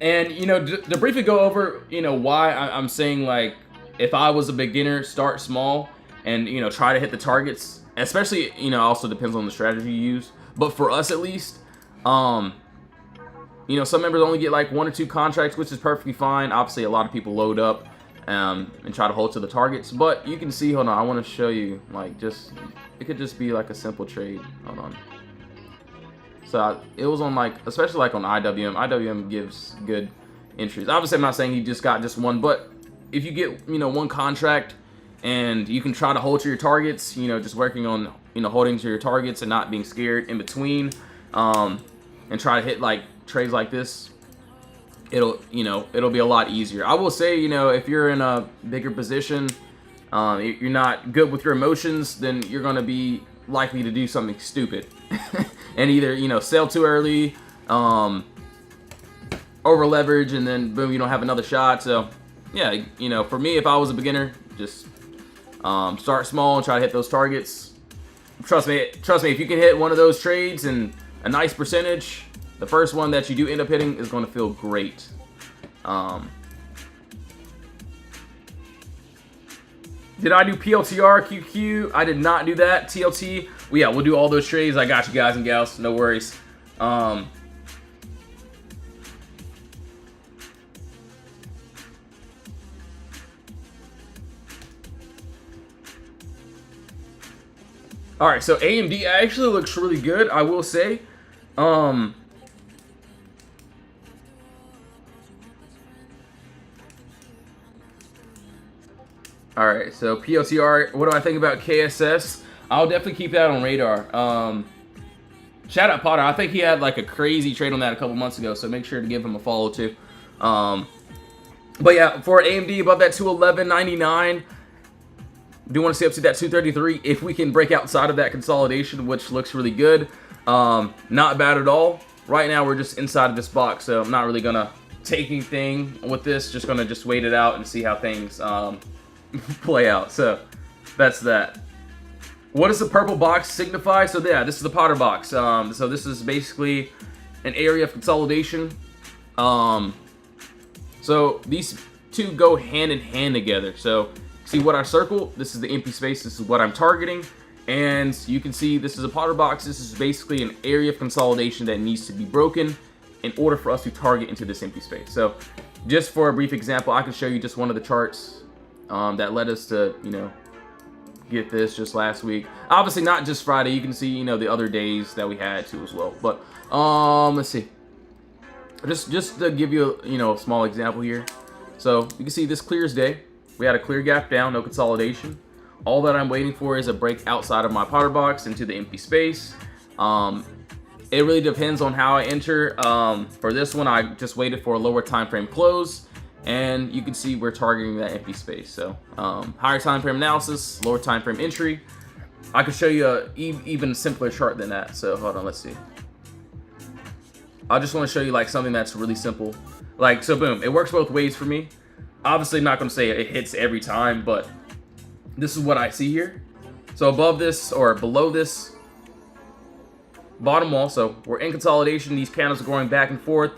And you know, to briefly go over, you know, why I'm saying, like, if I was a beginner, start small and, you know, try to hit the targets. Especially, you know, also depends on the strategy you use. But for us at least, you know, some members only get like 1 or 2 contracts, which is perfectly fine. Obviously, a lot of people load up and try to hold to the targets. But you can see, hold on, I want to show you, like, just, it could just be like a simple trade. Hold on. So it was on, like, especially like on IWM. IWM gives good entries. Obviously, I'm not saying you just got just one, but if you get, you know, 1 contract and you can try to hold to your targets, you know, just working on, you know, holding to your targets and not being scared in between, and try to hit like trades like this, it'll be a lot easier. I will say, you know, if you're in a bigger position, you're not good with your emotions, then you're going to be likely to do something stupid and either, you know, sell too early, over leverage, and then boom, you don't have another shot. So yeah, you know, for me, if I was a beginner, just start small and try to hit those targets. Trust me, if you can hit one of those trades and a nice percentage, the first one that you do end up hitting is going to feel great. Did I do PLTR, QQ? I did not do that. TLT, well, yeah, we'll do all those trades. I got you guys and gals, no worries. All right, so AMD actually looks really good, I will say. All right, so PLTR, what do I think about KSS? I'll definitely keep that on radar. Shout out Potter. I think he had like a crazy trade on that a couple months ago, so make sure to give him a follow too. But yeah, for AMD above that 211.99, do want to see up to that 233 if we can break outside of that consolidation, which looks really good. Not bad at all. Right now we're just inside of this box, so I'm not really gonna take anything with this. Just gonna wait it out and see how things play out. So that's that. What does the purple box signify? So yeah, this is the Potter box. So this is basically an area of consolidation. So these two go hand in hand together. So see what I circle? This is the empty space. This is what I'm targeting. And you can see this is a Potter box. This is basically an area of consolidation that needs to be broken in order for us to target into this empty space. So just for a brief example, I can show you just one of the charts that led us to, you know, get this just last week. Obviously not just Friday. You can see, you know, the other days that we had too as well. But let's see. Just to give you a, you know, a small example here. So you can see this clear as day. We had a clear gap down, no consolidation. All that I'm waiting for is a break outside of my Potter box into the empty space. It really depends on how I enter. For this one, I just waited for a lower time frame close, and you can see we're targeting that empty space. So higher time frame analysis, lower time frame entry. I could show you a even simpler chart than that. So hold on, let's see. I just want to show you like something that's really simple. Like, so boom, it works both ways for me. Obviously not going to say it hits every time, but this is what I see here. So above this or below this bottom wall, so we're in consolidation. These candles are going back and forth.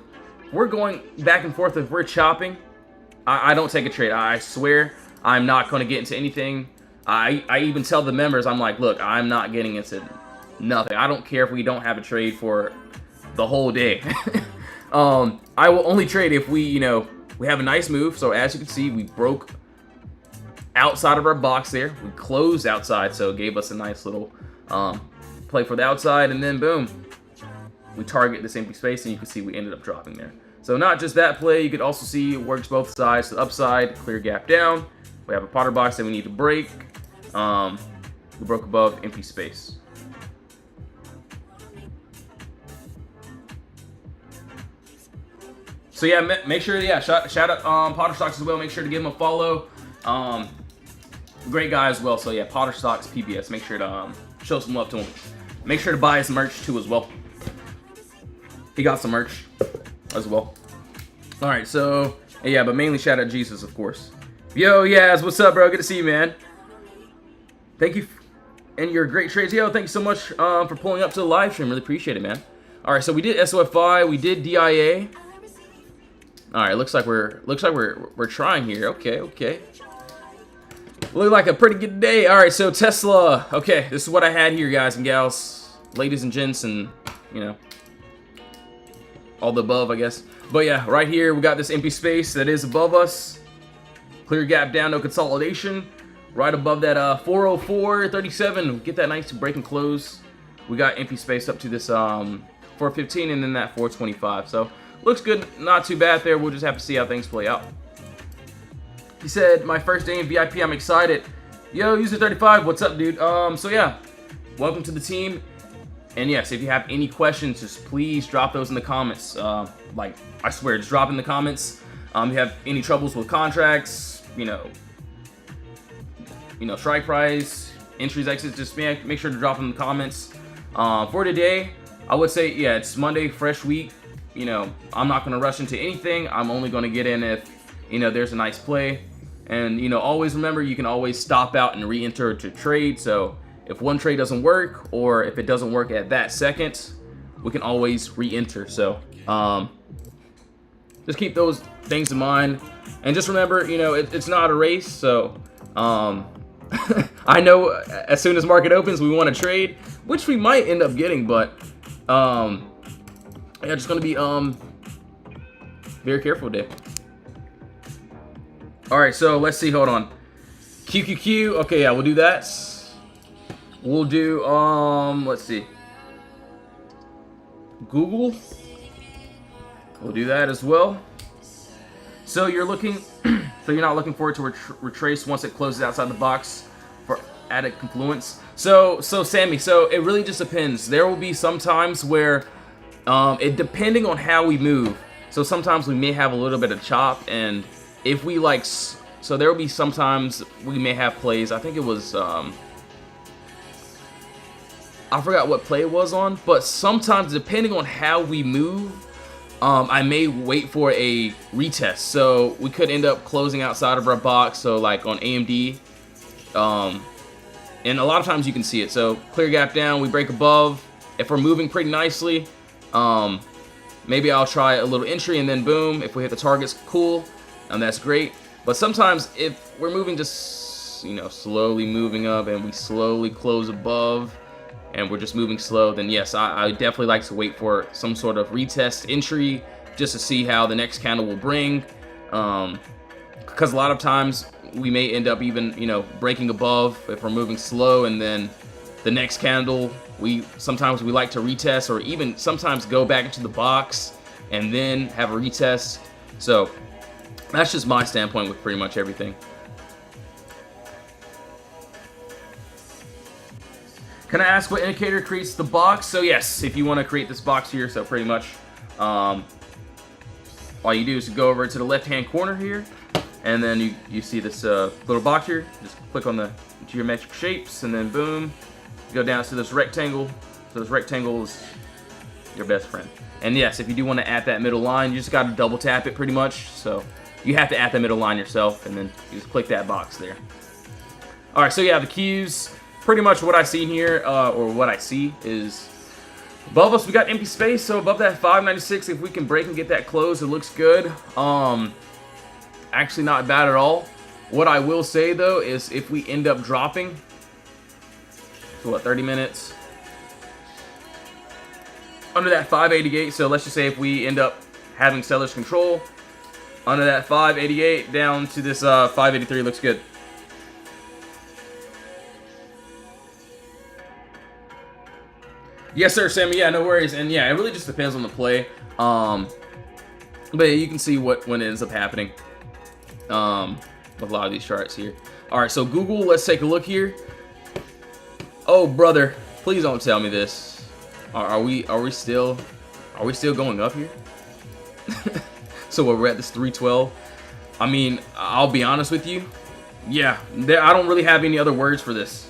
We're going back and forth. If we're chopping, I don't take a trade. I swear I'm not going to get into anything. I even tell the members, I'm like, look, I'm not getting into nothing. I don't care if we don't have a trade for the whole day. I will only trade if we have a nice move. So as you can see, we broke outside of our box there. We closed outside, so it gave us a nice little play for the outside, and then boom, we target this empty space, and you can see we ended up dropping there. So not just that play, you could also see it works both sides. To the upside, clear gap down. We have a Potter box that we need to break. We broke above empty space. So yeah, make sure, shout out Potter Stocks as well. Make sure to give him a follow. Great guy as well. So yeah, Potter Stocks PBS. Make sure to show some love to him. Make sure to buy his merch too as well. He got some merch as well. All right, so yeah, but mainly shout out Jesus, of course. Yo, Yaz, what's up, bro? Good to see you, man. Thank you, and your great trades. Yo, thank you so much for pulling up to the live stream. Really appreciate it, man. All right, so we did SOFI, we did DIA. All right, looks like we're trying here. Okay. Look like a pretty good day. All right, so Tesla. Okay, this is what I had here, guys and gals, ladies and gents, and all the above, I guess. But yeah, right here we got this empty space that is above us. Clear gap down, no consolidation. Right above that 404.37. Get that nice break and close. We got empty space up to this 415 and then that 425. So looks good, not too bad there. We'll just have to see how things play out. He said, my first day in VIP, I'm excited. Yo, user 35, what's up, dude? So yeah, welcome to the team. And yes, if you have any questions, just please drop those in the comments. Like, I swear, just drop in the comments. If you have any troubles with contracts, strike price, entries, exits, just make sure to drop in the comments. For today, I would say, yeah, it's Monday, fresh week. I'm not going to rush into anything. I'm only going to get in if, there's a nice play. And, always remember, you can always stop out and re-enter to trade. So if one trade doesn't work, or if it doesn't work at that second, we can always re-enter. So just keep those things in mind. And just remember, it's not a race. So I know as soon as market opens, we want to trade, which we might end up getting. But yeah, just going to be very careful today. All right, so let's see. Hold on. QQQ. Okay, yeah, we'll do that. We'll do let's see. Google. We'll do that as well. So you're looking, so you're not looking forward to retrace once it closes outside the box for added confluence. So Sammy, so it really just depends. There will be some times where depending on how we move. So sometimes we may have a little bit of chop, and if we so there will be sometimes we may have plays. I think it was I forgot what play it was on, but sometimes depending on how we move, I may wait for a retest. So we could end up closing outside of our box. So like on AMD, and a lot of times you can see it. So clear gap down, we break above. If we're moving pretty nicely, maybe I'll try a little entry, and then boom, if we hit the targets, cool, and that's great. But sometimes if we're moving just, slowly moving up and we slowly close above and we're just moving slow, then yes, I definitely like to wait for some sort of retest entry just to see how the next candle will bring. Because a lot of times we may end up even, breaking above if we're moving slow, and then the next candle, sometimes we like to retest, or even sometimes go back into the box and then have a retest. So that's just my standpoint with pretty much everything. Can I ask what indicator creates the box? So yes, if you want to create this box here, so pretty much all you do is go over to the left-hand corner here, and then you see this little box here. Just click on the geometric shapes, and then boom, go down to this rectangle. So this rectangle is your best friend. And yes, if you do want to add that middle line, you just got to double tap it pretty much. So you have to add the middle line yourself, and then you just click that box there. All right, so yeah, the cues. Pretty much what I see here, or what I see, is above us we got empty space. So above that 596, if we can break and get that closed, it looks good. Actually not bad at all. What I will say though is if we end up dropping, so what, 30 minutes under that 588. So let's just say if we end up having seller's control under that 588 down to this 583, looks good. Yes, sir, Sammy. Yeah, no worries. And yeah, it really just depends on the play. But yeah, you can see when it ends up happening with a lot of these charts here. All right, so Google, let's take a look here. Oh, brother, please don't tell me this. Are we still going up here? So we're at this 312. I mean, I'll be honest with you. Yeah, I don't really have any other words for this.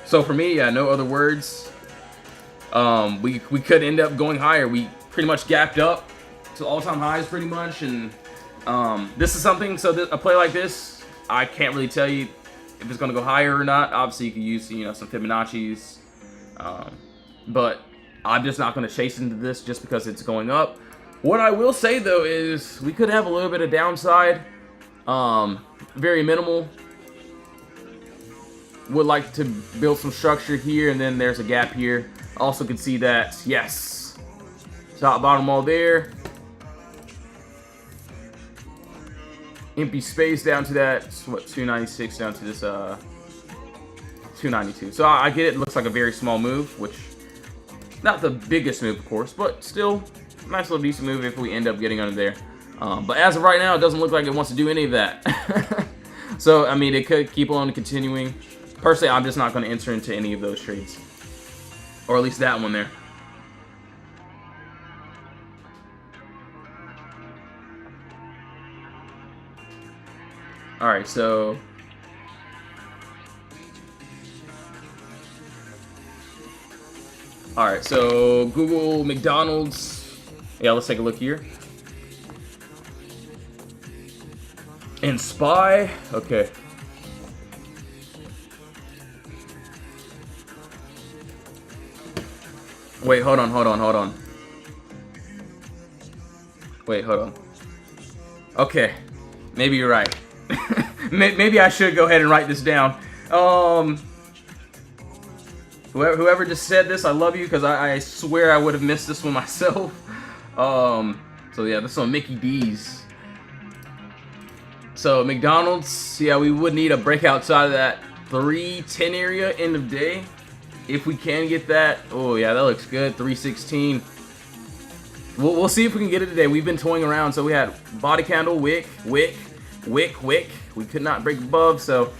So for me, yeah, no other words. We could end up going higher. We pretty much gapped up to all-time highs pretty much, and this is something. So a play like this, I can't really tell you if it's going to go higher or not. Obviously, you could use some Fibonacci's, but I'm just not going to chase into this just because it's going up. What I will say though is we could have a little bit of downside, very minimal. Would like to build some structure here, and then there's a gap here. Also can see that, yes, top bottom all there, empty space down to that, what, 296 down to this 292. So I get it. It looks like a very small move, which not the biggest move of course, but still nice little decent move if we end up getting under there. But as of right now, it doesn't look like it wants to do any of that. So I mean, it could keep on continuing. Personally, I'm just not going to enter into any of those trades. Or at least that one there. Alright, so... Alright, so Google, McDonald's. Yeah, let's take a look here. And SPY. Okay. Wait, hold on. Wait, hold on. Okay, maybe you're right. Maybe I should go ahead and write this down. Whoever just said this, I love you, because I swear I would have missed this one myself. So yeah, this one, Mickey D's. So McDonald's, yeah, we would need a break outside of that 310 area end of day. If we can get that, oh yeah, that looks good. 316. We'll see if we can get it today. We've been toying around. So we had body candle, wick. We could not break above. So,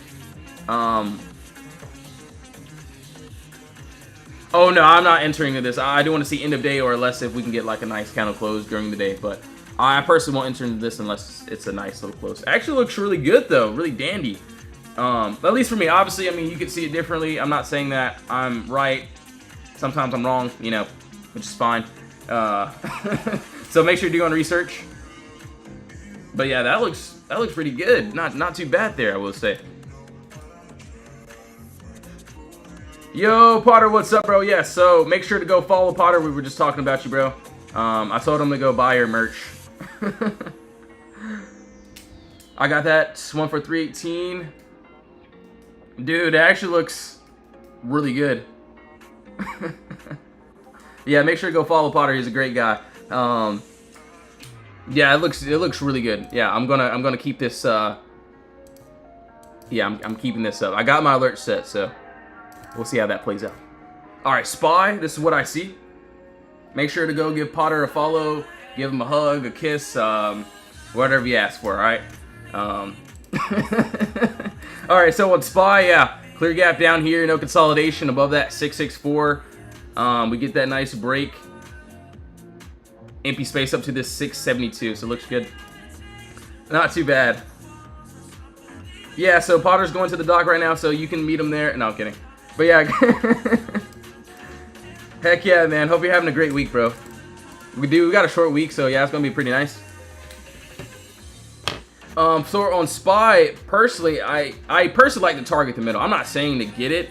oh no, I'm not entering into this. I do want to see end of day, or less if we can get like a nice candle close during the day. But I personally won't enter into this unless it's a nice little close. It actually looks really good though, really dandy. At least for me. Obviously, I mean, you could see it differently. I'm not saying that I'm right. Sometimes I'm wrong, which is fine. So make sure you're doing research. But yeah, that looks pretty good. Not too bad there, I will say. Yo, Potter, what's up, bro? Yeah, so make sure to go follow Potter. We were just talking about you, bro. I told him to go buy your merch. I got that one for 318. Dude, it actually looks really good. Yeah, make sure to go follow Potter. He's a great guy. Yeah, it looks really good. Yeah, I'm gonna keep this. Yeah, I'm keeping this up. I got my alert set, so we'll see how that plays out. All right, SPY. This is what I see. Make sure to go give Potter a follow, give him a hug, a kiss, whatever you ask for. All right. All right, so on SPY, yeah, clear gap down here, no consolidation above that 664. We get that nice break. Empty space up to this 672, so it looks good. Not too bad. Yeah, so Potter's going to the dock right now, so you can meet him there. No, I'm kidding. But yeah. Heck yeah, man. Hope you're having a great week, bro. We got a short week, so yeah, it's going to be pretty nice. So on SPY, personally, I personally like to target the middle. I'm not saying to get it.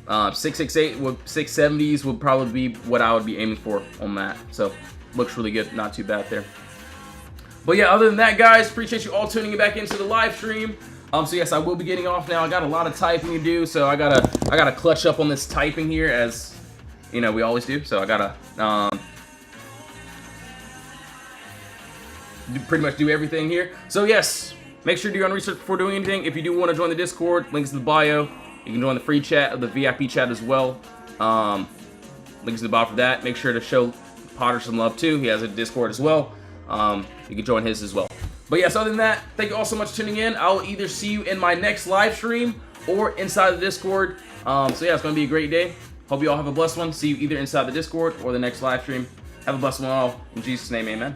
668 with 670s would probably be what I would be aiming for on that. So looks really good, not too bad there. But yeah, other than that, guys, appreciate you all tuning back into the live stream. So yes, I will be getting off now. I got a lot of typing to do, so I gotta clutch up on this typing here, as you know we always do. So I gotta pretty much do everything here. So yes, make sure to do your own research before doing anything. If you do want to join the Discord, links in the bio. You can join the free chat, the VIP chat as well. Links in the bio for that. Make sure to show Potter some love too. He has a Discord as well. You can join his as well. But yes, other than that, thank you all so much for tuning in. I'll either see you in my next live stream or inside the Discord. So yeah, it's going to be a great day. Hope you all have a blessed one. See you either inside the Discord or the next live stream. Have a blessed one all. In Jesus' name, amen.